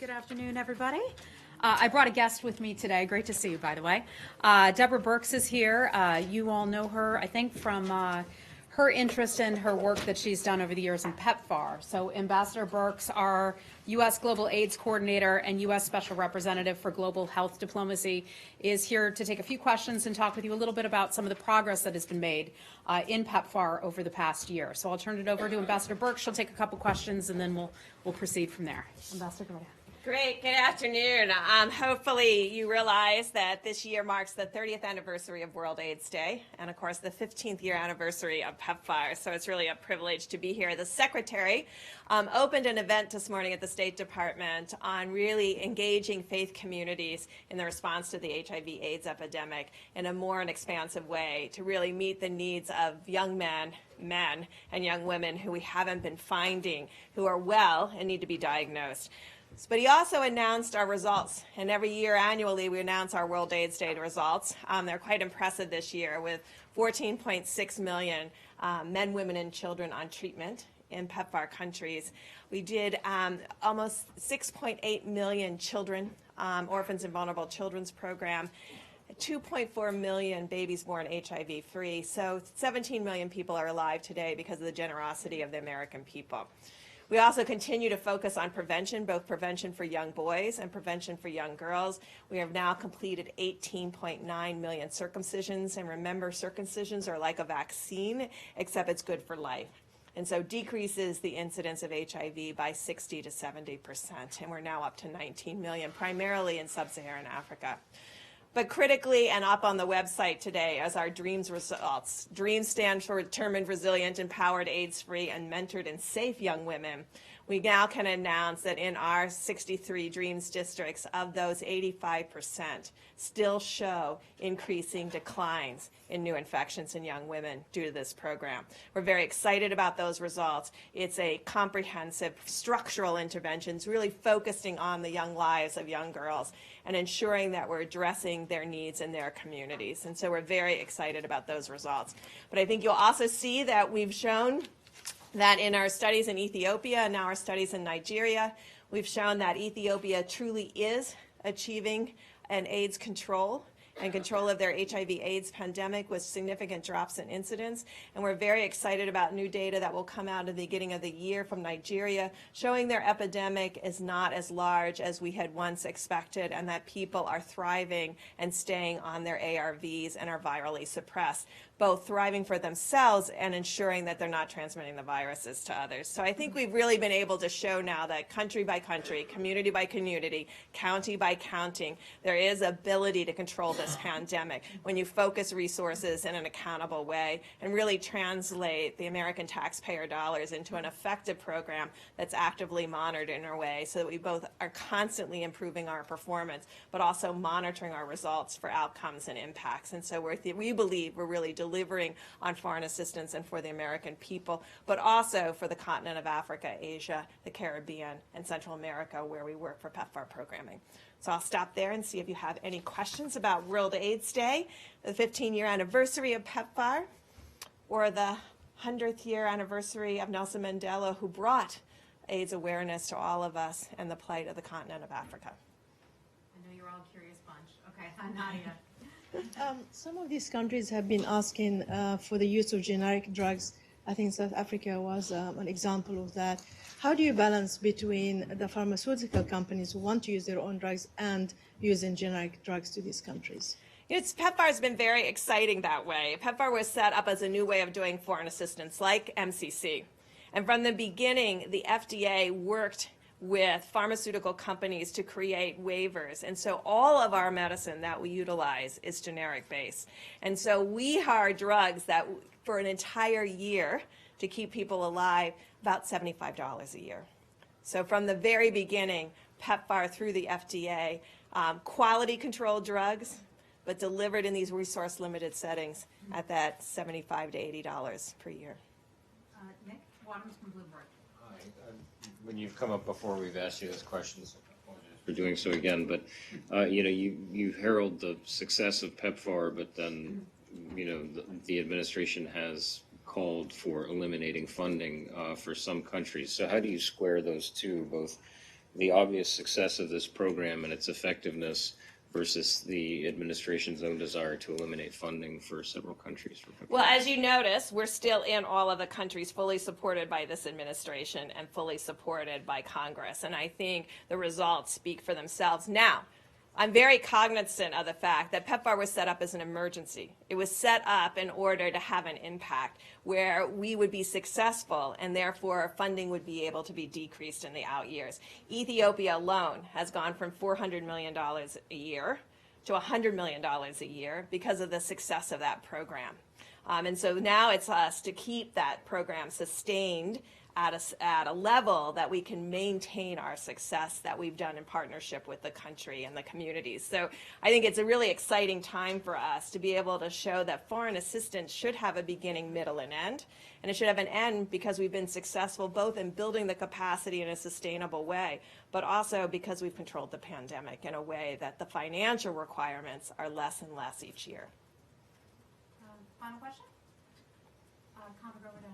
Good afternoon, everybody. I brought a guest with me today. Great to see you, by the way. Deborah Birx is here. You all know her, I think, from her interest in her work that she's done over the years in PEPFAR. So Ambassador Birx, our U.S. Global AIDS Coordinator and U.S. Special Representative for Global Health Diplomacy, is here to take a few questions and talk with you a little bit about some of the progress that has been made in PEPFAR over the past year. So I'll turn it over to Ambassador Birx. She'll take a couple questions, and then we'll proceed from there. Ambassador, go ahead. Great. Good afternoon. Hopefully you realize that this year marks the 30th anniversary of World AIDS Day and, of course, the 15th year anniversary of PEPFAR. So it's really a privilege to be here. The Secretary opened an event this morning at the State Department on really engaging faith communities in the response to the HIV/AIDS epidemic in a more and expansive way to really meet the needs of young men, and young women who we haven't been finding, who are well and need to be diagnosed. But he also announced our results, and every year annually we announce our World AIDS Day results. They're quite impressive this year, with 14.6 million men, women, and children on treatment in PEPFAR countries. We did almost 6.8 million children, Orphans and Vulnerable Children's Program, 2.4 million babies born HIV-free. So 17 million people are alive today because of the generosity of the American people. We also continue to focus on prevention, both prevention for young boys and prevention for young girls. We have now completed 18.9 million circumcisions. And remember, circumcisions are like a vaccine, except it's good for life. And so decreases the incidence of HIV by 60 to 70%. And we're now up to 19 million, primarily in sub-Saharan Africa. But critically, and up on the website today, as our DREAMS results. DREAMS stand for Determined, Resilient, Empowered, AIDS-Free, and Mentored and Safe Young Women. We now can announce that in our 63 DREAMS districts, of those 85% still show increasing declines in new infections in young women due to this program. We're very excited about those results. It's a comprehensive structural interventions really focusing on the young lives of young girls and ensuring that we're addressing their needs in their communities. And so we're very excited about those results. But I think you'll also see that we've shown that in our studies in Ethiopia and now our studies in Nigeria, we've shown that Ethiopia truly is achieving an AIDS control and control of their HIV/AIDS pandemic with significant drops in incidence. And we're very excited about new data that will come out at the beginning of the year from Nigeria, showing their epidemic is not as large as we had once expected, and that people are thriving and staying on their ARVs and are virally suppressed, both thriving for themselves and ensuring that they're not transmitting the viruses to others. So I think we've really been able to show now that country by country, community by community, county by county, there is ability to control this pandemic when you focus resources in an accountable way and really translate the American taxpayer dollars into an effective program that's actively monitored in our way so that we both are constantly improving our performance but also monitoring our results for outcomes and impacts. And so we believe we're really delivering on foreign assistance and for the American people, but also for the continent of Africa, Asia, the Caribbean, and Central America, where we work for PEPFAR programming. So I'll stop there and see if you have any questions about World AIDS Day, the 15-year anniversary of PEPFAR, or the 100th year anniversary of Nelson Mandela, who brought AIDS awareness to all of us and the plight of the continent of Africa. I know you're all a curious bunch. Okay, Nadia. Some of these countries have been asking for the use of generic drugs. I think South Africa was an example of that. How do you balance between the pharmaceutical companies who want to use their own drugs and using generic drugs to these countries? PEPFAR has been very exciting that way. PEPFAR was set up as a new way of doing foreign assistance, like MCC. And from the beginning, the FDA worked with pharmaceutical companies to create waivers. And so all of our medicine that we utilize is generic based. And so we are drugs that for an entire year to keep people alive, about $75 a year. So from the very beginning, PEPFAR through the FDA, quality controlled drugs, but delivered in these resource limited settings at that $75 to $80 per year. Nick Wadhams from Bloomberg. When you've come up before, we've asked you those questions. For doing so again, but you herald the success of PEPFAR, but then the administration has called for eliminating funding for some countries. So how do you square those two, both the obvious success of this program and its effectiveness versus the administration's own desire to eliminate funding for several countries. Well, as you notice, we're still in all of the countries fully supported by this administration and fully supported by Congress. And I think the results speak for themselves. Now, I'm very cognizant of the fact that PEPFAR was set up as an emergency. It was set up in order to have an impact where we would be successful and therefore funding would be able to be decreased in the out years. Ethiopia alone has gone from $400 million a year to $100 million a year because of the success of that program. And so now it's us to keep that program sustained at a level that we can maintain our success that we've done in partnership with the country and the communities. So I think it's a really exciting time for us to be able to show that foreign assistance should have a beginning, middle, and end. And it should have an end because we've been successful both in building the capacity in a sustainable way, but also because we've controlled the pandemic in a way that the financial requirements are less and less each year. Final question? Comment over there.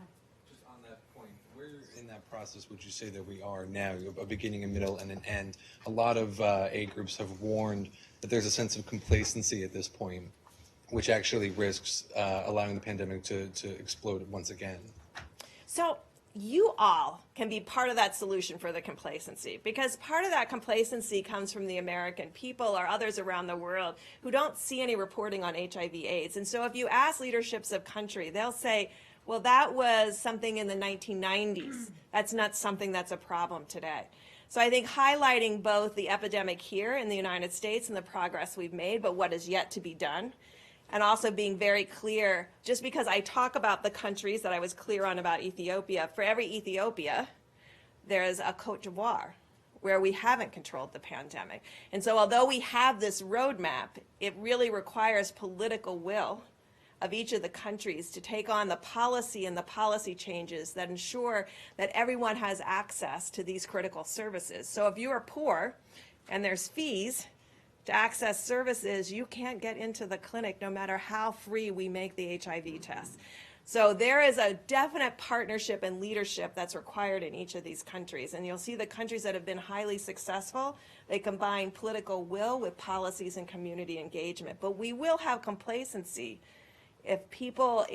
Just on that point, where in that process would you say that we are now, a beginning, a middle, and an end? A lot of aid groups have warned that there's a sense of complacency at this point, which actually risks allowing the pandemic to explode once again. So you all can be part of that solution for the complacency, because part of that complacency comes from the American people or others around the world who don't see any reporting on HIV/AIDS. And so if you ask leaderships of country, they'll say, well, that was something in the 1990s. That's not something that's a problem today. So I think highlighting both the epidemic here in the United States and the progress we've made, but what is yet to be done, and also being very clear, just because I talk about the countries that I was clear on about Ethiopia, for every Ethiopia, there's a Cote d'Ivoire where we haven't controlled the pandemic. And so although we have this roadmap, it really requires political will of each of the countries to take on the policy and the policy changes that ensure that everyone has access to these critical services. So if you are poor and there's fees to access services, you can't get into the clinic no matter how free we make the HIV test. So there is a definite partnership and leadership that's required in each of these countries. And you'll see the countries that have been highly successful, they combine political will with policies and community engagement. But we will have complacency if people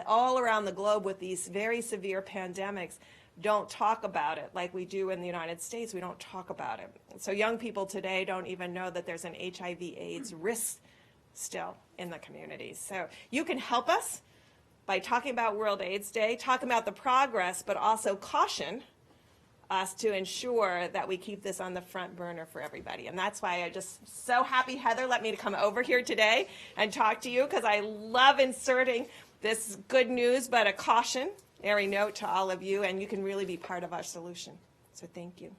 all around the globe with these very severe pandemics don't talk about it like we do in the United States. We don't talk about it. So young people today don't even know that there's an HIV/AIDS risk still in the communities. So you can help us by talking about World AIDS Day, talking about the progress, but also caution us to ensure that we keep this on the front burner for everybody. And that's why I'm just so happy Heather let me to come over here today and talk to you, because I love inserting this good news, but a cautionary note to all of you, and you can really be part of our solution. So thank you.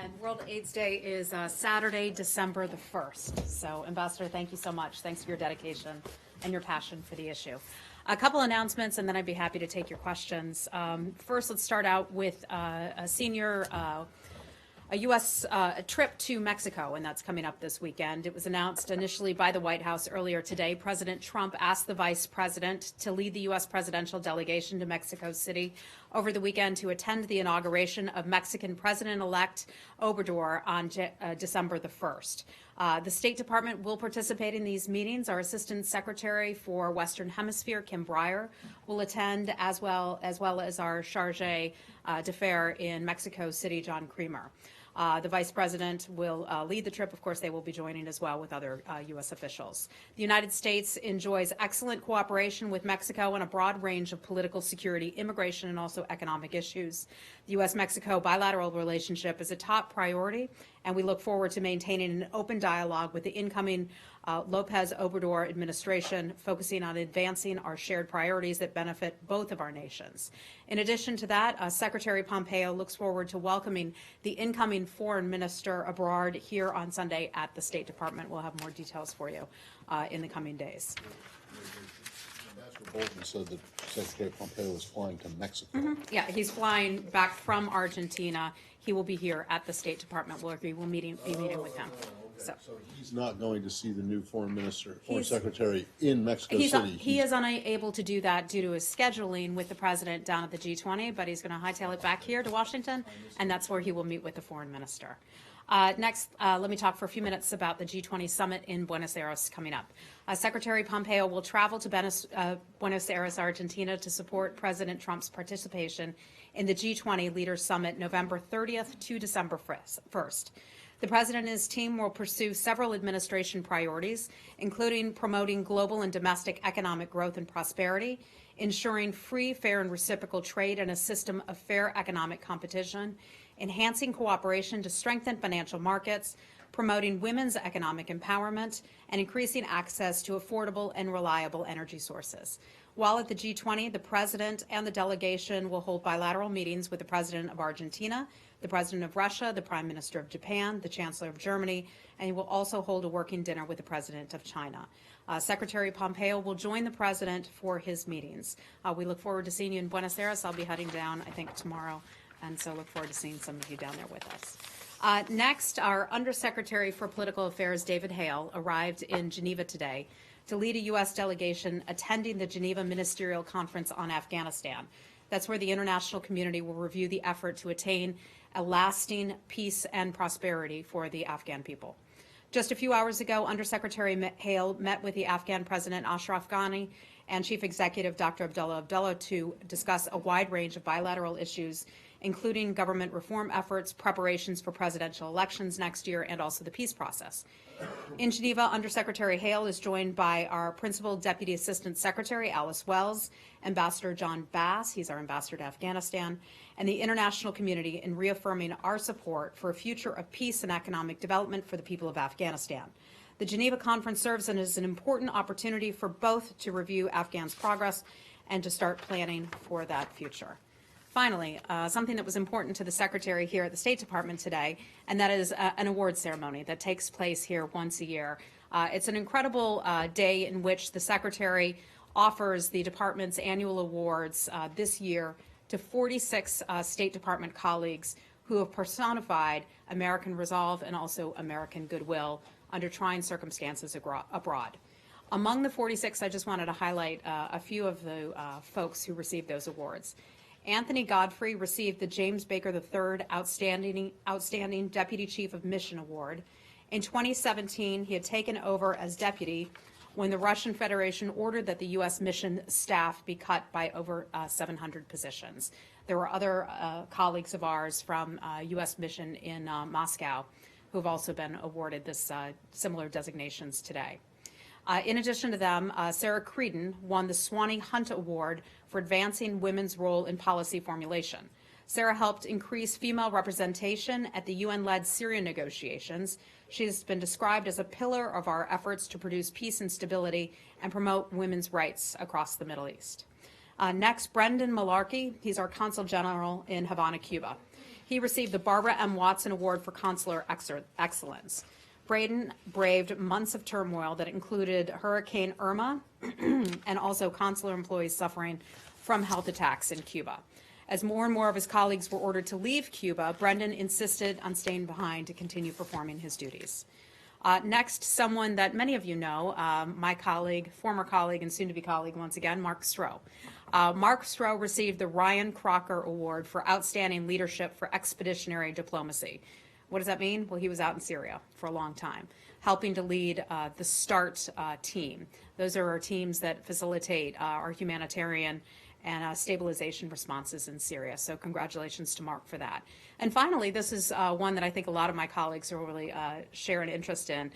And World AIDS Day is Saturday, December the 1st. So, Ambassador, thank you so much. Thanks for your dedication and your passion for the issue. A couple announcements, and then I'd be happy to take your questions. First, let's start out with a U.S. trip to Mexico, and that's coming up this weekend. It was announced initially by the White House earlier today. President Trump asked the Vice President to lead the U.S. presidential delegation to Mexico City over the weekend to attend the inauguration of Mexican President-elect Obrador on December the 1st. The State Department will participate in these meetings. Our Assistant Secretary for Western Hemisphere, Kim Breyer, will attend, as well as our Chargé d'Affaires in Mexico City, John Creamer. The Vice President will lead the trip. Of course, they will be joining as well with other U.S. officials. The United States enjoys excellent cooperation with Mexico on a broad range of political, security, immigration, and also economic issues. The U.S.-Mexico bilateral relationship is a top priority, and we look forward to maintaining an open dialogue with the incoming Lopez Obrador administration, focusing on advancing our shared priorities that benefit both of our nations. In addition to that, Secretary Pompeo looks forward to welcoming the incoming foreign minister abroad here on Sunday at the State Department. We'll have more details for you in the coming days. Ambassador Bolton said that Secretary Pompeo was flying to Mexico. Yeah, he's flying back from Argentina. He will be here at the State Department. We'll be meeting with him. So He's not going to see the new foreign He's- secretary in Mexico City. he is unable to do that due to his scheduling with the president down at the G20, but he's going to hightail it back here to Washington, and that's where he will meet with the foreign minister. Next, let me talk for a few minutes about the G20 summit in Buenos Aires coming up. Secretary Pompeo will travel to Buenos Aires, Argentina to support President Trump's participation in the G20 Leaders Summit November 30th to December 1st. The president and his team will pursue several administration priorities, including promoting global and domestic economic growth and prosperity, ensuring free, fair, and reciprocal trade and a system of fair economic competition, enhancing cooperation to strengthen financial markets, promoting women's economic empowerment, and increasing access to affordable and reliable energy sources. While at the G20, the president and the delegation will hold bilateral meetings with the president of Argentina, the president of Russia, the prime minister of Japan, the chancellor of Germany, and he will also hold a working dinner with the president of China. Secretary Pompeo will join the president for his meetings. We look forward to seeing you in Buenos Aires. I'll be heading down, I think, tomorrow, and so look forward to seeing some of you down there with us. Next, our Undersecretary for Political Affairs, David Hale, arrived in Geneva today to lead a U.S. delegation attending the Geneva Ministerial Conference on Afghanistan. That's where the international community will review the effort to attain a lasting peace and prosperity for the Afghan people. Just a few hours ago, Undersecretary Hale met with the Afghan President Ashraf Ghani and Chief Executive Dr. Abdullah Abdullah to discuss a wide range of bilateral issues, including government reform efforts, preparations for presidential elections next year, and also the peace process. In Geneva, Undersecretary Hale is joined by our Principal Deputy Assistant Secretary, Alice Wells, Ambassador John Bass, he's our ambassador to Afghanistan, and the international community in reaffirming our support for a future of peace and economic development for the people of Afghanistan. The Geneva Conference serves as an important opportunity for both to review Afghans' progress and to start planning for that future. Finally, something that was important to the Secretary here at the State Department today, and that is an award ceremony that takes place here once a year. It's an incredible day in which the Secretary offers the Department's annual awards this year to 46 State Department colleagues who have personified American resolve and also American goodwill under trying circumstances abroad. Among the 46, I just wanted to highlight a few of the folks who received those awards. Anthony Godfrey received the James Baker III Outstanding Deputy Chief of Mission Award. In 2017, he had taken over as deputy when the Russian Federation ordered that the U.S. mission staff be cut by over 700 positions. There were other colleagues of ours from U.S. mission in Moscow who have also been awarded this similar designations today. In addition to them, Sarah Creedon won the Swanee Hunt Award for advancing women's role in policy formulation. Sarah helped increase female representation at the UN-led Syria negotiations. She's been described as a pillar of our efforts to produce peace and stability and promote women's rights across the Middle East. Next, Brendan Malarkey. He's our Consul General in Havana, Cuba. He received the Barbara M. Watson Award for Consular Excellence. Braden braved months of turmoil that included Hurricane Irma and also consular employees suffering from health attacks in Cuba. As more and more of his colleagues were ordered to leave Cuba, Brendan insisted on staying behind to continue performing his duties. Next, someone that many of you know, my colleague, former colleague, and soon-to-be colleague once again, Mark Stroh. Mark Stroh received the Ryan Crocker Award for Outstanding Leadership for Expeditionary Diplomacy. What does that mean? Well, he was out in Syria for a long time, helping to lead the START team. Those are our teams that facilitate our humanitarian and stabilization responses in Syria. So congratulations to Mark for that. And finally, this is one that I think a lot of my colleagues will really share an interest in.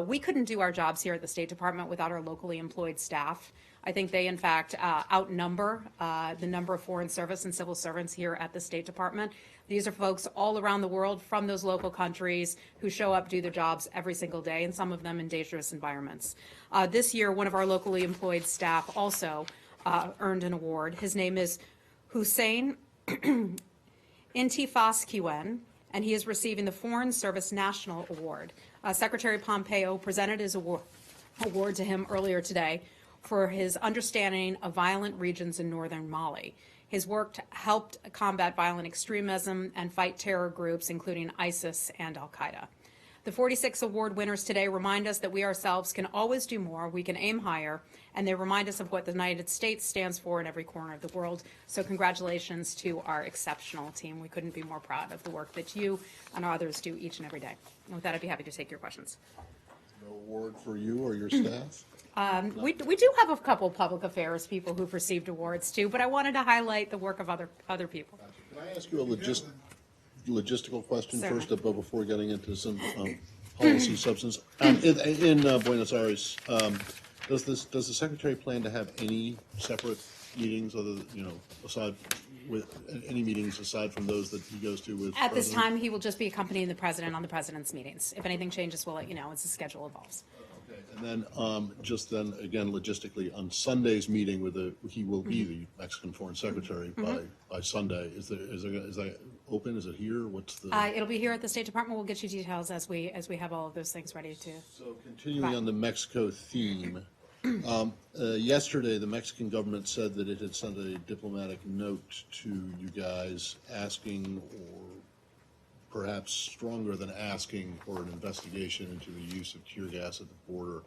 We couldn't do our jobs here at the State Department without our locally employed staff. I think they, in fact, outnumber the number of foreign service and civil servants here at the State Department. These are folks all around the world from those local countries who show up, do their jobs every single day, and some of them in dangerous environments. This year, one of our locally employed staff also earned an award. His name is Hussein Intifaskiwen, and he is receiving the Foreign Service National Award. Secretary Pompeo presented his award to him earlier today for his understanding of violent regions in northern Mali. His work helped combat violent extremism and fight terror groups, including ISIS and al-Qaeda. The 46 award winners today remind us that we ourselves can always do more, we can aim higher, and they remind us of what the United States stands for in every corner of the world. So congratulations to our exceptional team. We couldn't be more proud of the work that you and others do each and every day. And with that, I'd be happy to take your questions. No award for you or your staff? We do have a couple public affairs people who've received awards too, but I wanted to highlight the work of other people. Can I ask you a logistical question Certainly. first, before getting into some policy substance? In Buenos Aires, does the secretary plan to have any separate meetings aside with any meetings aside from those that he goes to with? At this president? time, he will just be accompanying the president on the president's meetings. If anything changes, we'll let you know as the schedule evolves. Okay, and then, just then, again, logistically, on Sunday's meeting he will be the Mexican Foreign Secretary by Sunday. Is that open? Is it here? What's the? It'll be here at the State Department. We'll get you details as we have all of those things ready to. So continuing on the Mexico theme, yesterday, the Mexican government said that it had sent a diplomatic note to you guys asking, or perhaps stronger than asking, for an investigation into the use of tear gas at the border.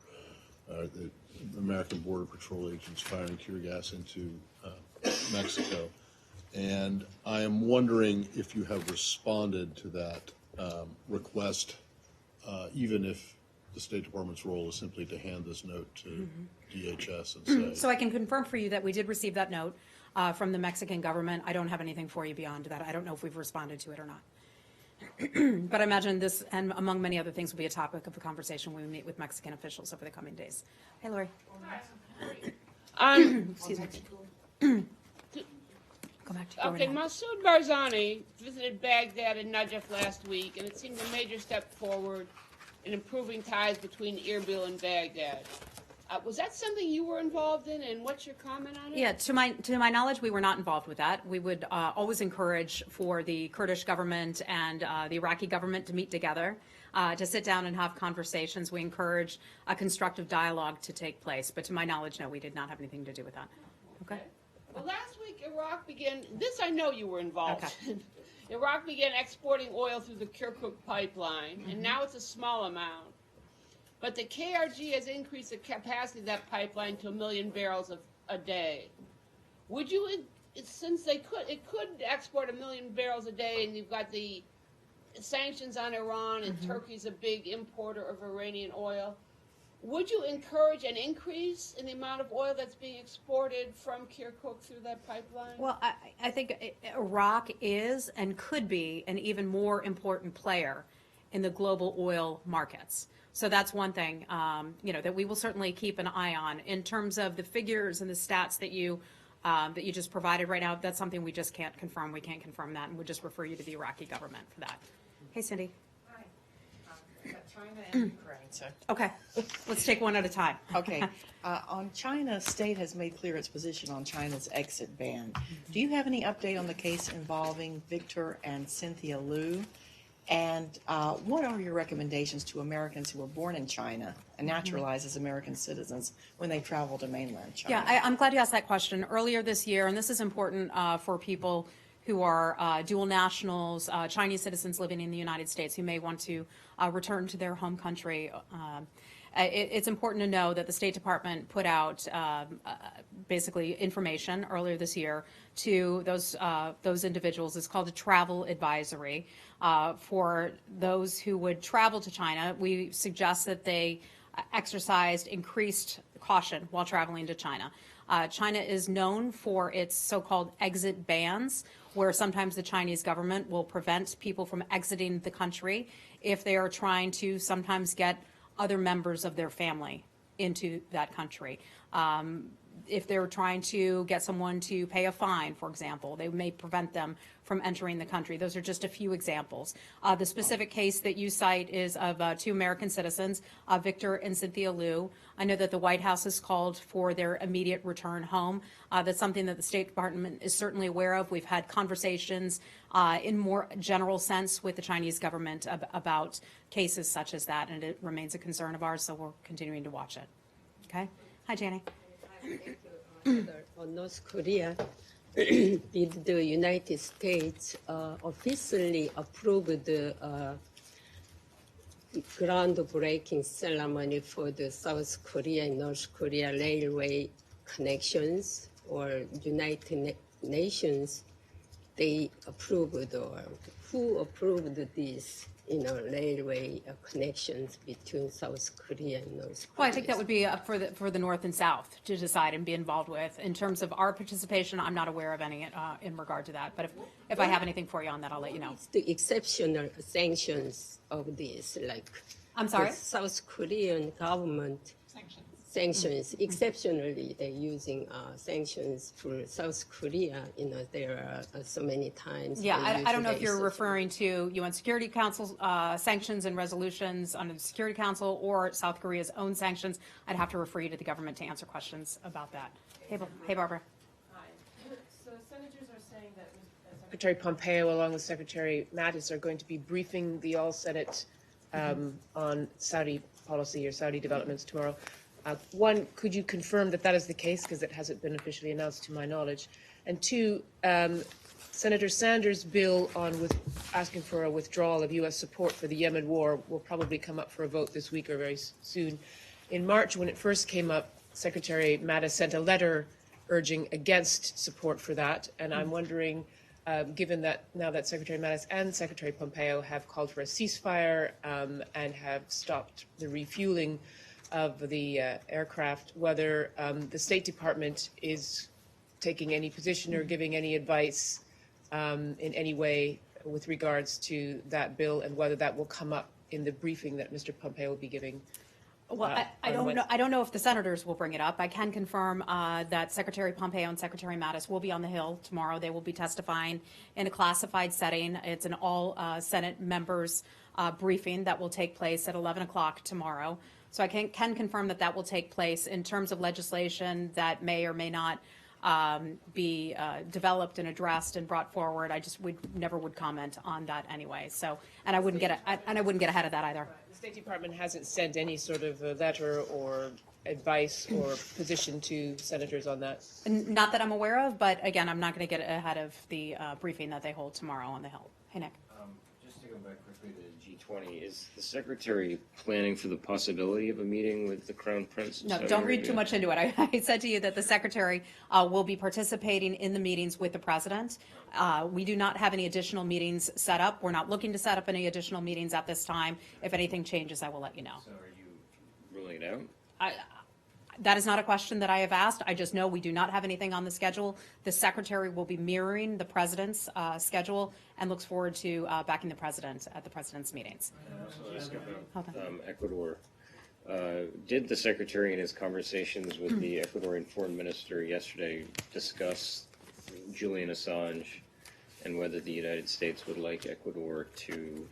The American Border Patrol agents firing tear gas into Mexico. And I am wondering if you have responded to that request, even if the State Department's role is simply to hand this note to DHS and say. So I can confirm for you that we did receive that note from the Mexican government. I don't have anything for you beyond that. I don't know if we've responded to it or not. But I imagine this, and among many other things, will be a topic of a conversation when we meet with Mexican officials over the coming days. Hey, Lori. Excuse me. Go back to Okay, Gordon. Masoud Barzani visited Baghdad and Najaf last week, and it seemed a major step forward in improving ties between Erbil and Baghdad. Was that something you were involved in, and what's your comment on it? Yeah, to my knowledge, we were not involved with that. We would always encourage for the Kurdish government and the Iraqi government to meet together, to sit down and have conversations. We encourage a constructive dialogue to take place. But to my knowledge, no, we did not have anything to do with that. Okay. Well, last week Iraq began, this I know you were involved Okay. in. Iraq began exporting oil through the Kirkuk pipeline, and now it's a small amount. But the KRG has increased the capacity of that pipeline to 1 million barrels a day. Would you, since it could export 1 million barrels a day, and you've got the sanctions on Iran, and Turkey's a big importer of Iranian oil, would you encourage an increase in the amount of oil that's being exported from Kirkuk through that pipeline? Well, I think Iraq is and could be an even more important player in the global oil markets. So that's one thing, that we will certainly keep an eye on. In terms of the figures and the stats that you just provided right now, that's something we just can't confirm. We can't confirm that, and we'll just refer you to the Iraqi government for that. Hey, Cindy. Hi. China and Ukraine, so. Okay, let's take one at a time. Okay. On China, state has made clear its position on China's exit ban. Do you have any update on the case involving Victor and Cynthia Liu? And what are your recommendations to Americans who were born in China and naturalized as American citizens when they travel to mainland China? Yeah, I'm glad you asked that question. Earlier this year, and this is important for people who are dual nationals, Chinese citizens living in the United States who may want to return to their home country. It's important to know that the State Department put out basically information earlier this year to those individuals. It's called a travel advisory. For those who would travel to China, we suggest that they exercised increased caution while traveling to China. China is known for its so-called exit bans, where sometimes the Chinese government will prevent people from exiting the country if they are trying to sometimes get other members of their family into that country. If they're trying to get someone to pay a fine, for example, they may prevent them from entering the country. Those are just a few examples. The specific case that you cite is of 2 American citizens, Victor and Cynthia Liu. I know that the White House has called for their immediate return home. That's something that the State Department is certainly aware of. We've had conversations in more general sense with the Chinese government about cases such as that, and it remains a concern of ours, so we're continuing to watch it. Okay? Hi, Janie. On North Korea, did the United States officially approve the groundbreaking ceremony for the South Korea and North Korea railway connections, or United Nations, they approved, or who approved these, railway connections between South Korea and North Korea? Well, I think that would be up for the North and South to decide and be involved with. In terms of our participation, I'm not aware of any in regard to that. But if I have anything for you on that, I'll let you know. It's the exceptional sanctions of this, like. I'm sorry? The South Korean government. Sanctions. Exceptionally, they're using sanctions for South Korea. There are so many times. Yeah, they I don't use know if the you're exception. referring to UN Security Council sanctions and resolutions under the Security Council or South Korea's own sanctions. I'd have to refer you to the government to answer questions about that. Hey, Barbara. Hi. So senators are saying that Secretary Pompeo, along with Secretary Mattis, are going to be briefing the All-Senate on Saudi policy or Saudi developments tomorrow. One, could you confirm that that is the case, because it hasn't been officially announced to my knowledge? And two, Senator Sanders' bill on asking for a withdrawal of U.S. support for the Yemen war will probably come up for a vote this week or very soon. In March, when it first came up, Secretary Mattis sent a letter urging against support for that, and I'm wondering, given that now that Secretary Mattis and Secretary Pompeo have called for a ceasefire and have stopped the refueling of the aircraft, whether the State Department is taking any position or giving any advice in any way with regards to that bill, and whether that will come up in the briefing that Mr. Pompeo will be giving. Well, I don't know. I don't know if the senators will bring it up. I can confirm that Secretary Pompeo and Secretary Mattis will be on the Hill tomorrow. They will be testifying in a classified setting. It's an all Senate members briefing that will take place at 11 o'clock tomorrow. So I can confirm that that will take place. In terms of legislation that may or may not be developed and addressed and brought forward, I just never would comment on that anyway. So, and I wouldn't get ahead of that either. The State Department hasn't sent any sort of a letter or advice or position to senators on that. Not that I'm aware of, but again, I'm not going to get ahead of the briefing that they hold tomorrow on the Hill. Hey, Nick. Just to go back quickly to G20, is the Secretary planning for the possibility of a meeting with the Crown Prince? No, don't read too much into it. I said to you that the Secretary will be participating in the meetings with the President. We do not have any additional meetings set up. We're not looking to set up any additional meetings at this time. If anything changes, I will let you know. So are you ruling it out? That is not a question that I have asked. I just know we do not have anything on the schedule. The Secretary will be mirroring the President's schedule and looks forward to backing the President at the President's meetings. So ask about Ecuador. Did the Secretary in his conversations with the Ecuadorian Foreign Minister yesterday discuss Julian Assange and whether the United States would like Ecuador to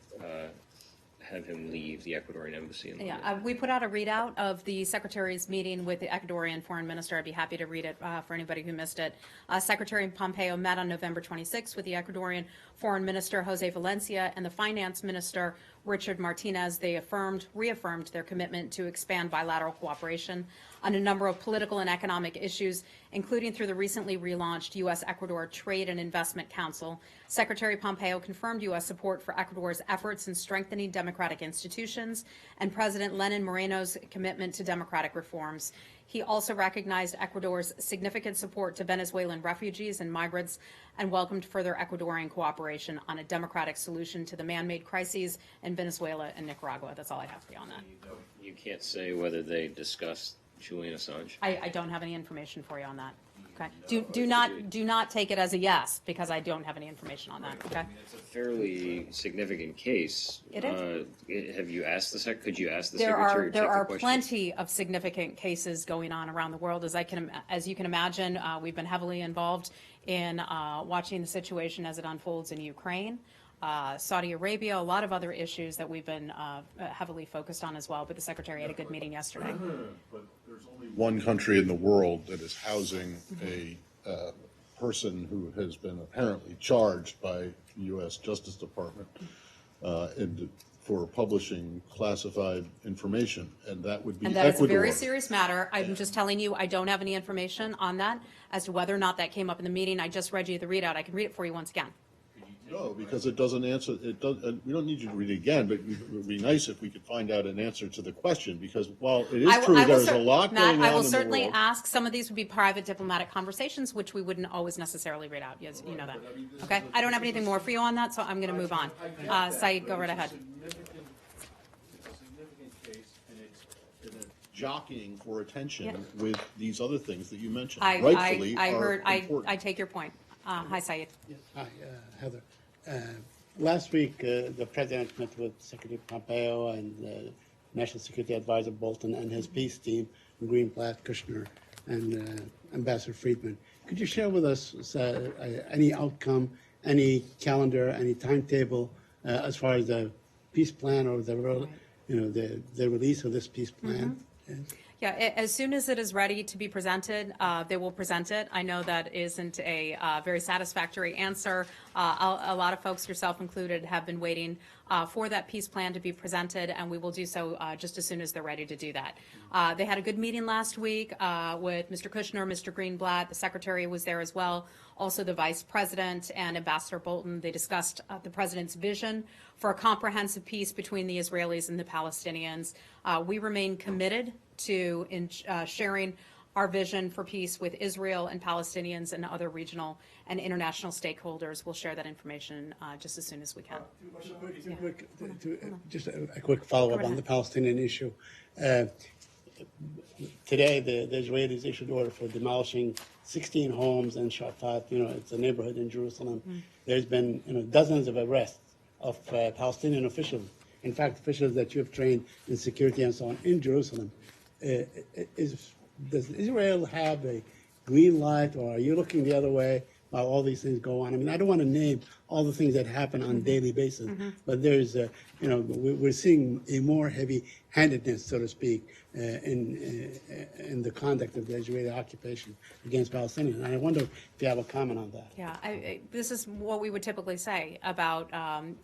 have him leave the Ecuadorian embassy in London? Yeah, we put out a readout of the Secretary's meeting with the Ecuadorian Foreign Minister. I'd be happy to read it for anybody who missed it. Secretary Pompeo met on November 26th with the Ecuadorian Foreign Minister Jose Valencia and the Finance Minister Richard Martinez. They reaffirmed their commitment to expand bilateral cooperation on a number of political and economic issues, including through the recently relaunched U.S.-Ecuador Trade and Investment Council. Secretary Pompeo confirmed U.S. support for Ecuador's efforts in strengthening democratic institutions and President Lenin Moreno's commitment to democratic reforms. He also recognized Ecuador's significant support to Venezuelan refugees and migrants and welcomed further Ecuadorian cooperation on a democratic solution to the man-made crises in Venezuela and Nicaragua. That's all I have for you on that. You can't say whether they discussed Julian Assange? I don't have any information for you on that. Okay. Do not take it as a yes, because I don't have any information on that. Okay. It's a fairly significant case. It is. Have you asked the Could you ask the There Secretary? are to take the question? plenty of significant cases going on around the world. As you can imagine, we've been heavily involved in watching the situation as it unfolds in Ukraine. Saudi Arabia, a lot of other issues that we've been heavily focused on as well. But the Secretary had a good meeting yesterday. But there's only one country in the world that is housing a person who has been apparently charged by the U.S. Justice Department for publishing classified information, and that would be And that is a Ecuador. very serious matter. I'm just telling you, I don't have any information on that as to whether or not that came up in the meeting. I just read you the readout. I can read it for you once again. Could you No, because it doesn't answer, it does, we don't need you to read it again, but it would be nice if we could find out an answer to the question, because while it is true, there's a lot Matt, going I on will in the certainly world. ask. Some of these would be private diplomatic conversations, which we wouldn't always necessarily read out. Yes, you know that. Okay, I don't have anything more for you on that, so I'm going to move on. Saeed, go right ahead. It's a significant case, and it's jockeying for attention Yeah. with these other things that you mentioned. I Rightfully heard. are important. I take your point. Hi, Saeed. Hi, Heather. Last week, the president met with Secretary Pompeo and National Security Advisor Bolton and his peace team, Greenblatt, Kushner, and Ambassador Friedman. Could you share with us any outcome, any calendar, any timetable as far as the peace plan or the release of this peace plan? Yeah, as soon as it is ready to be presented, they will present it. I know that isn't a very satisfactory answer. A lot of folks, yourself included, have been waiting for that peace plan to be presented, and we will do so just as soon as they're ready to do that. They had a good meeting last week with Mr. Kushner, Mr. Greenblatt. The secretary was there as well. Also, the vice president and Ambassador Bolton. They discussed the president's vision for a comprehensive peace between the Israelis and the Palestinians. We remain committed to sharing our vision for peace with Israel and Palestinians and other regional and international stakeholders. We'll share that information just as soon as we can. Just a quick follow-up on the Palestinian issue. Today, the Israelis issued order for demolishing 16 homes in Shafat. It's a neighborhood in Jerusalem. There's been dozens of arrests of Palestinian officials. In fact, officials that you have trained in security and so on in Jerusalem. Does Israel have a green light, or are you looking the other way while all these things go on? I mean, I don't want to name all the things that happen on a daily basis, but there's, we're seeing a more heavy-handedness, so to speak, in the conduct of the Israeli occupation against Palestinians. And I wonder if you have a comment on that. Yeah, this is what we would typically say about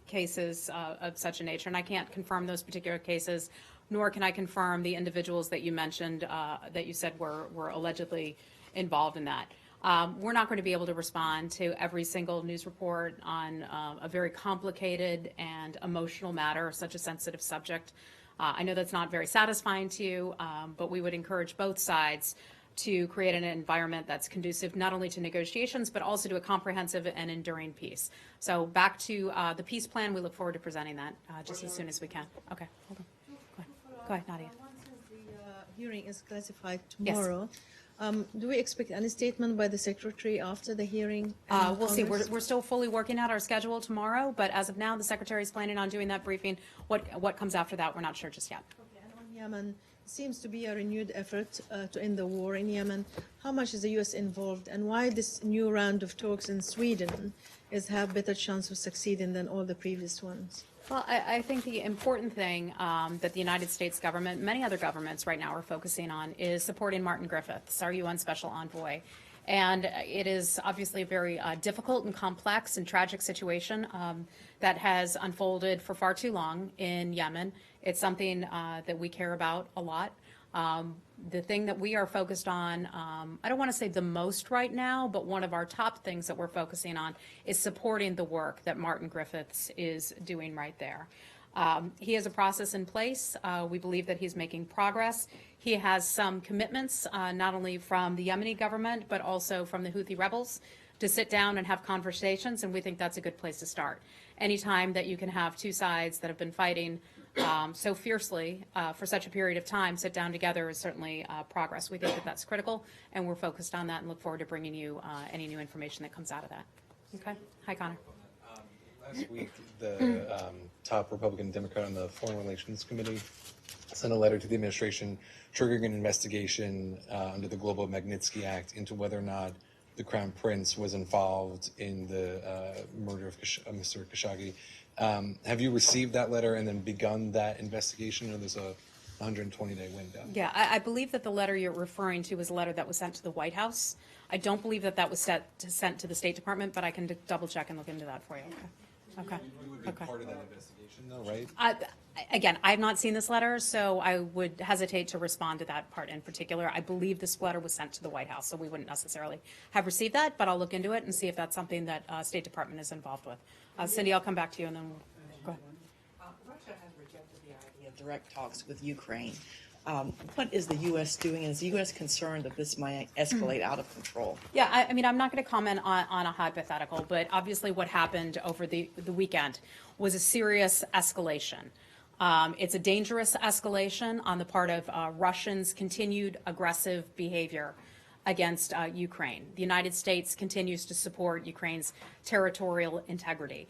cases of such a nature, and I can't confirm those particular cases, nor can I confirm the individuals that you mentioned that you said were allegedly involved in that. We're not going to be able to respond to every single news report on a very complicated and emotional matter, such a sensitive subject. I know that's not very satisfying to you, but we would encourage both sides to create an environment that's conducive not only to negotiations, but also to a comprehensive and enduring peace. So back to the peace plan, we look forward to presenting that just as soon as we can. Okay, hold on. Go ahead, Nadia. The hearing is classified tomorrow. Do we expect any statement by the secretary after the hearing? We'll see. We're still fully working out our schedule tomorrow, but as of now, the secretary is planning on doing that briefing. What comes after that, we're not sure just yet. Okay, and on Yemen, seems to be a renewed effort to end the war in Yemen. How much is the U.S. involved, and why this new round of talks in Sweden have better chance of succeeding than all the previous ones? Well, I think the important thing that the United States government, many other governments right now are focusing on is supporting Martin Griffiths, our UN Special Envoy. And it is obviously a very difficult and complex and tragic situation that has unfolded for far too long in Yemen. It's something that we care about a lot. The thing that we are focused on, I don't want to say the most right now, but one of our top things that we're focusing on is supporting the work that Martin Griffiths is doing right there. He has a process in place. We believe that he's making progress. He has some commitments, not only from the Yemeni government, but also from the Houthi rebels to sit down and have conversations, and we think that's a good place to start. Anytime that you can have two sides that have been fighting so fiercely for such a period of time, sit down together is certainly progress. We think that that's critical, and we're focused on that and look forward to bringing you any new information that comes out of that. Okay? Hi, Connor. Last week, the top Republican Democrat on the Foreign Relations Committee sent a letter to the administration triggering an investigation under the Global Magnitsky Act into whether or not the Crown Prince was involved in the murder of Mr. Khashoggi. Have you received that letter and then begun that investigation, or there's a 120-day window? Yeah, I believe that the letter you're referring to was a letter that was sent to the White House. I don't believe that that was sent to the State Department, but I can double check and look into that for you. Okay. Okay. You would be Okay. part of that investigation, though, right? Again, I've not seen this letter, so I would hesitate to respond to that part in particular. I believe this letter was sent to the White House, so we wouldn't necessarily have received that, but I'll look into it and see if that's something that State Department is involved with. Cindy, I'll come back to you and then go ahead. Russia has rejected the idea of direct talks with Ukraine. What is the U.S. doing? Is the U.S. concerned that this might escalate out of control? Yeah, I mean, I'm not going to comment on a hypothetical, but obviously what happened over the weekend was a serious escalation. It's a dangerous escalation on the part of Russians' continued aggressive behavior against Ukraine. The United States continues to support Ukraine's territorial integrity.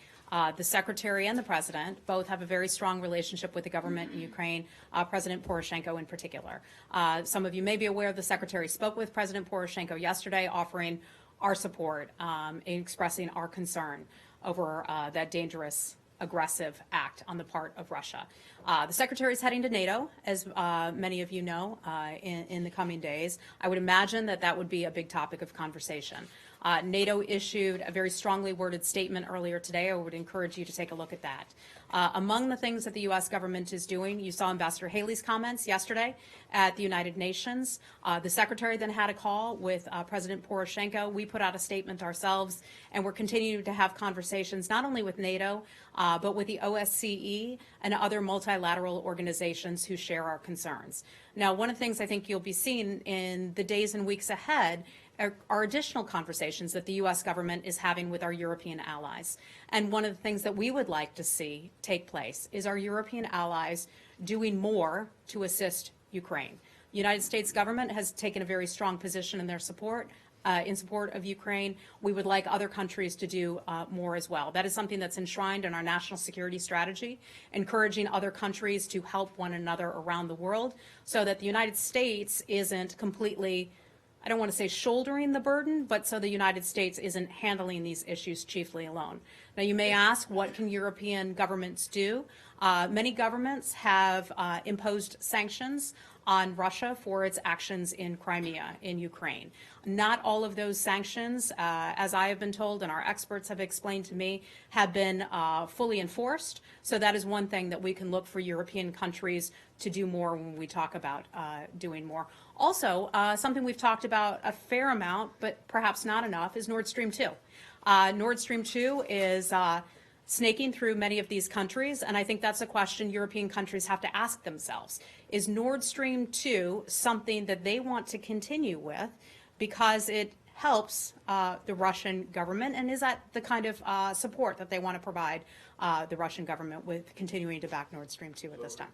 The Secretary and the President both have a very strong relationship with the government in Ukraine, President Poroshenko in particular. Some of you may be aware the Secretary spoke with President Poroshenko yesterday, offering our support and expressing our concern over that dangerous aggressive act on the part of Russia. The Secretary is heading to NATO, as many of you know, in the coming days. I would imagine that that would be a big topic of conversation. NATO issued a very strongly worded statement earlier today. I would encourage you to take a look at that. Among the things that the U.S. government is doing, you saw Ambassador Haley's comments yesterday at the United Nations. The Secretary then had a call with President Poroshenko. We put out a statement ourselves, and we're continuing to have conversations not only with NATO, but with the OSCE and other multilateral organizations who share our concerns. Now, one of the things I think you'll be seeing in the days and weeks ahead are additional conversations that the U.S. government is having with our European allies. And one of the things that we would like to see take place is our European allies doing more to assist Ukraine. The United States government has taken a very strong position in their support. In support of Ukraine. We would like other countries to do more as well. That is something that's enshrined in our national security strategy, encouraging other countries to help one another around the world so that the United States isn't completely, I don't want to say shouldering the burden, but so the United States isn't handling these issues chiefly alone. Now, you may ask, what can European governments do? Many governments have imposed sanctions on Russia for its actions in Crimea, in Ukraine. Not all of those sanctions, as I have been told and our experts have explained to me, have been fully enforced. So that is one thing that we can look for European countries to do more when we talk about doing more. Also, something we've talked about a fair amount, but perhaps not enough, is Nord Stream 2. Nord Stream 2 is snaking through many of these countries, and I think that's a question European countries have to ask themselves. Is Nord Stream 2 something that they want to continue with because it helps the Russian government, and is that the kind of support that they want to provide the Russian government with continuing to back Nord Stream 2 at this time?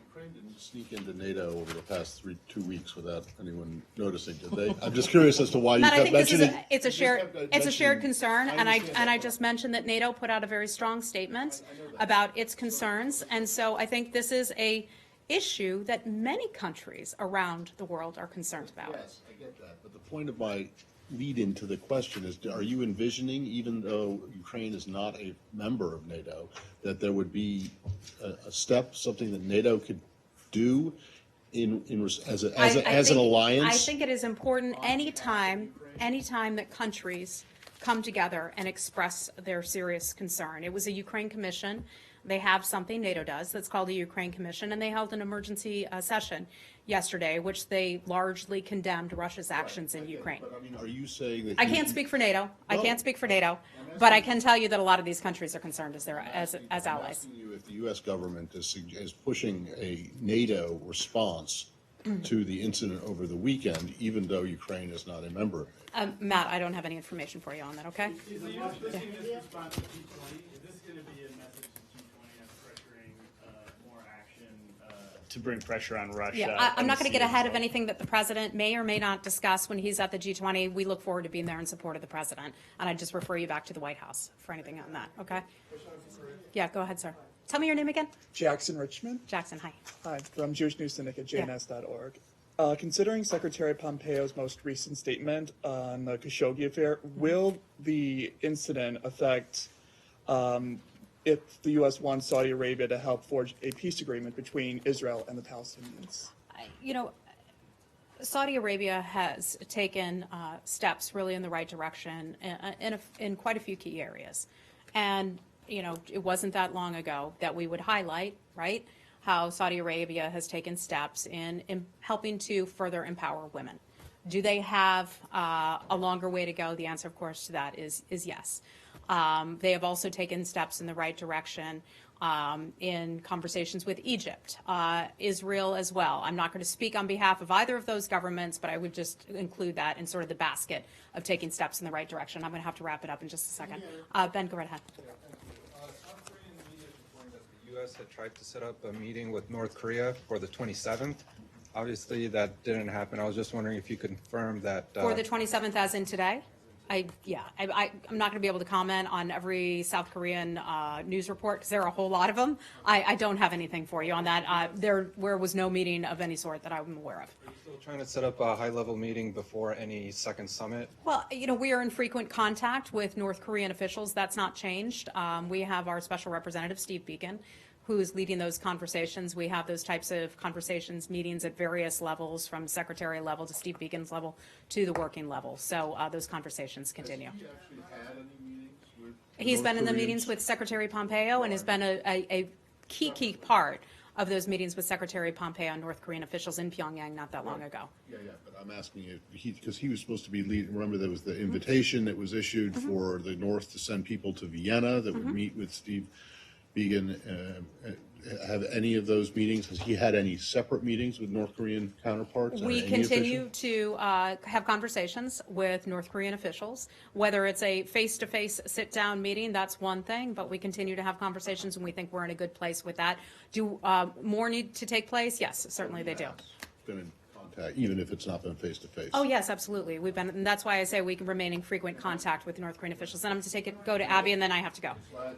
Ukraine didn't sneak into NATO over the past 2 weeks without anyone noticing, did they? I'm just curious as to why you Matt, I kept think this is mentioning. it's a shared concern, and understand I that. just mentioned that NATO put out a very strong statement about its concerns, and so I think this is a issue that many countries around the world are concerned about. Yes, I get that, but the point of my lead into the question is, are you envisioning, even though Ukraine is not a member of NATO, that there would be a step, something that NATO could do as an alliance? I think it is important anytime that countries come together and express their serious concern. It was a Ukraine commission. They have something, NATO does, that's called the Ukraine Commission, and they held an emergency session yesterday, which they largely condemned Russia's actions in Ukraine. But I mean, are you saying that? I can't speak for NATO. I No. can't speak for NATO, but I can tell you that a lot of these countries are concerned as I'm allies. asking you if the U.S. government is pushing a NATO response to the incident over the weekend, even though Ukraine is not a member. Matt, I don't have any information for you on that, okay? Is the U.S. pushing this response to G20? Is this going to be a message to G20 on pressuring more action to bring pressure on Russia? Yeah, I'm not going to get ahead of anything that the president may or may not discuss when he's at the G20. We look forward to being there in support of the president, and I just refer you back to the White House for anything on that, okay? Yeah, go ahead, sir. Tell me your name again. Jackson Richmond. Jackson, hi. Hi, from Jewish News Syndicate, Yeah. JNS.org. Considering Secretary Pompeo's most recent statement on the Khashoggi affair, will the incident affect if the U.S. wants Saudi Arabia to help forge a peace agreement between Israel and the Palestinians? You know, Saudi Arabia has taken steps really in the right direction in quite a few key areas. And it wasn't that long ago that we would highlight, right, how Saudi Arabia has taken steps in helping to further empower women. Do they have a longer way to go? The answer, of course, to that is yes. They have also taken steps in the right direction in conversations with Egypt, Israel as well. I'm not going to speak on behalf of either of those governments, but I would just include that in sort of the basket of taking steps in the right direction. I'm going to have to wrap it up in just a second. Ben, go right ahead. South Korean media is reporting that the U.S. had tried to set up a meeting with North Korea for the 27th. Obviously, that didn't happen. I was just wondering if you could confirm that. For the 27th, as in today? I'm not going to be able to comment on every South Korean news report because there are a whole lot of them. I don't have anything for you on that. There was no meeting of any sort that I'm aware of. Are you still trying to set up a high-level meeting before any second summit? Well, we are in frequent contact with North Korean officials. That's not changed. We have our special representative, Steve Biegun, who's leading those conversations. We have those types of conversations, meetings at various levels, from secretary level to Steve Biegun's level to the working level. So those conversations continue. Has he actually had any meetings with He's North been in the Koreans? meetings with Secretary Pompeo and has been a key part of those meetings with Secretary Pompeo and North Korean officials in Pyongyang not that long ago. Yeah, but I'm asking you, because he was supposed to be leading, remember there was the invitation that was issued for the North to send people to Vienna that would meet with Steve Biegun. Have any of those meetings, has he had any separate meetings with North Korean counterparts? We Any continue official? to have conversations with North Korean officials. Whether it's a face-to-face sit-down meeting, that's one thing, but we continue to have conversations, and we think we're in a good place with that. Do more need to take place? Yes, certainly they do. Been in contact, even if it's not been face-to-face? Oh, yes, absolutely. We've been, and that's why I say we can remain in frequent contact with North Korean officials. And I'm going to go to Abby, and then I have to go.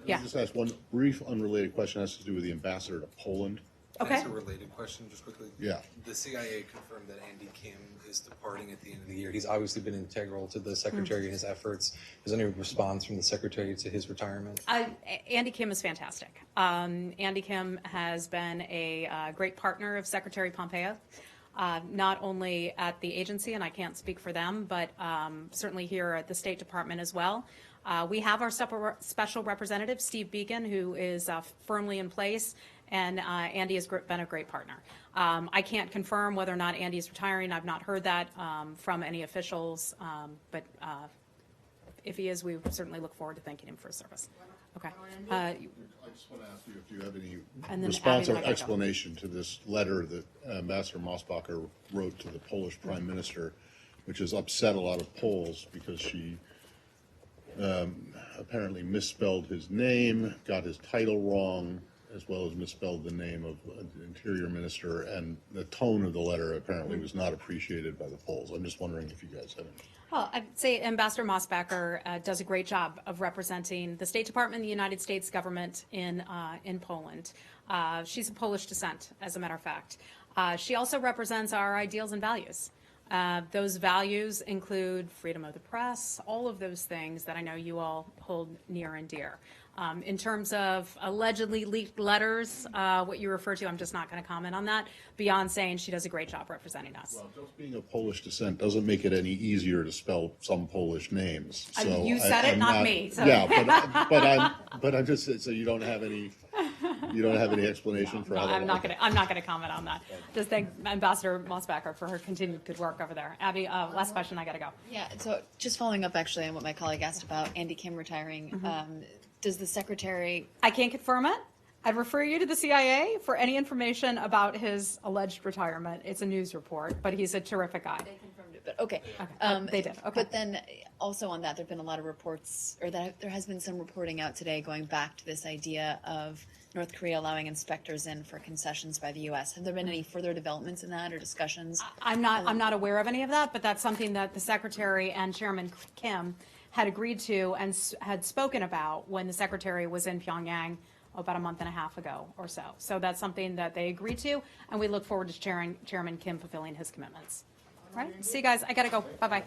Yeah. Let me just ask one brief unrelated question, has to do with the ambassador to Poland. Okay. That's a related question, just quickly. Yeah. The CIA confirmed that Andy Kim is departing at the end of the year. He's obviously been integral to the secretary and his efforts. Is there any response from the secretary to his retirement? Andy Kim is fantastic. Andy Kim has been a great partner of Secretary Pompeo, not only at the agency, and I can't speak for them, but certainly here at the State Department as well. We have our special representative, Steve Biegun, who is firmly in place, and Andy has been a great partner. I can't confirm whether or not Andy is retiring. I've not heard that from any officials, but if he is, we certainly look forward to thanking him for his service. Okay. I just want to ask you if you have any And then response Abby, or then I gotta go. explanation to this letter that Ambassador Mosbacher wrote to the Polish Prime Minister, which has upset a lot of Poles because she apparently misspelled his name, got his title wrong, as well as misspelled the name of the Interior Minister, and the tone of the letter apparently was not appreciated by the Poles. I'm just wondering if you guys have any. Well, I'd say Ambassador Mosbacher does a great job of representing the State Department and the United States government in Poland. She's of Polish descent, as a matter of fact. She also represents our ideals and values. Those values include freedom of the press, all of those things that I know you all hold near and dear. In terms of allegedly leaked letters, what you refer to, I'm just not going to comment on that, beyond saying she does a great job representing us. Well, just being of Polish descent doesn't make it any easier to spell some Polish names. So You said it, I'm not me, so. Yeah, but I'm just, so you don't have any explanation for No, how that I'm not going to comment on that. Just thank Ambassador Mosbacher for her continued good work over there. Abby, last question, I got to go. Yeah, so just following up actually on what my colleague asked about Andy Kim retiring, does the secretary? I can't confirm it. I'd refer you to the CIA for any information about his alleged retirement. It's a news report, but he's a terrific guy. They confirmed it, but okay. They did, okay. But then also on that, there've been a lot of reports, or that there has been some reporting out today going back to this idea of North Korea allowing inspectors in for concessions by the U.S. Have there been any further developments in that or discussions? I'm not aware of any of that, but that's something that the Secretary and Chairman Kim had agreed to and had spoken about when the Secretary was in Pyongyang about a month and a half ago or so. So that's something that they agreed to, and we look forward to Chairman Kim fulfilling his commitments. All right, see you guys. I gotta go. Bye-bye.